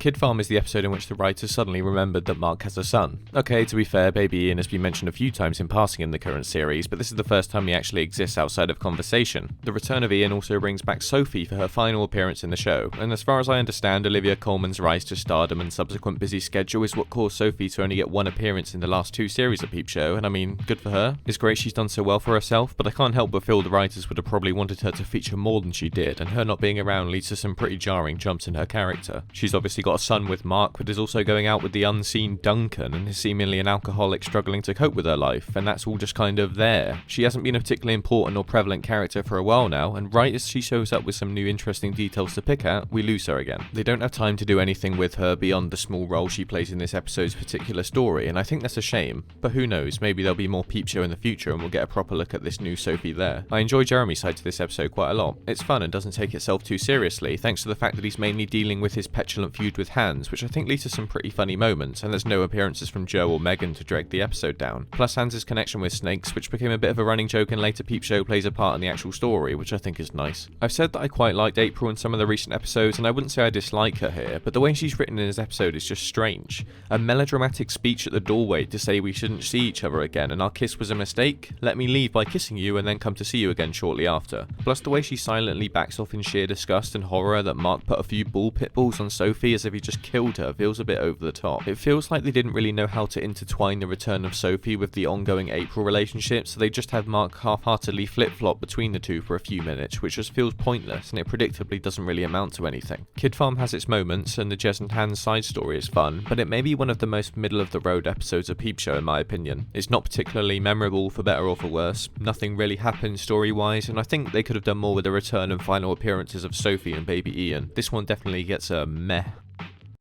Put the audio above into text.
Kid Farm is the episode in which the writers suddenly remembered that Mark has a son. Okay, to be fair, baby Ian has been mentioned a few times in passing in the current series, but this is the first time he actually exists outside of conversation. The return of Ian also brings back Sophie for her final appearance in the show, and as far as I understand, Olivia Colman's rise to stardom and subsequent busy schedule is what caused Sophie to only get one appearance in the last 2 series of Peep Show, and I mean, good for her. It's great she's done so well for herself, but I can't help but feel the writers would have probably wanted her to feature more than she did, and her not being around leads to some pretty jarring jumps in her character. She's obviously got a son with Mark, but is also going out with the unseen Duncan and is seemingly an alcoholic struggling to cope with her life, and that's all just kind of there. She hasn't been a particularly important or prevalent character for a while now, and right as she shows up with some new interesting details to pick at, we lose her again. They don't have time to do anything with her beyond the small role she plays in this episode's particular story, and I think that's a shame, but who knows, maybe there'll be more Peep Show in the future and we'll get a proper look at this new Sophie there. I enjoy Jeremy's side to this episode quite a lot. It's fun and doesn't take itself too seriously, thanks to the fact that he's mainly dealing with his petulant feud with Hans, which I think leads to some pretty funny moments, and there's no appearances from Joe or Megan to drag the episode down. Plus Hans' connection with snakes, which became a bit of a running joke in later Peep Show, plays a part in the actual story, which I think is nice. I've said that I quite liked April in some of the recent episodes, and I wouldn't say I dislike her here, but the way she's written in this episode is just strange. A melodramatic speech at the doorway to say we shouldn't see each other again and our kiss was a mistake, let me leave by kissing you and then come to see you again shortly after. Plus the way she silently backs off in sheer disgust and horror that Mark put a few ball pit balls on Sophie as if he just killed her feels a bit over the top. It feels like they didn't really know how to intertwine the return of Sophie with the ongoing April relationship, so they just have Mark half-heartedly flip-flop between the two for a few minutes, which just feels pointless and it predictably doesn't really amount to anything. Kid Farm has its moments and the Jez and Hans side story is fun, but it may be one of the most middle-of-the-road episodes of Peep Show in my opinion. It's not particularly memorable for better or for worse, nothing really happens story-wise, and I think they could have done more with the return and final appearances of Sophie and baby Ian. This one definitely gets a meh.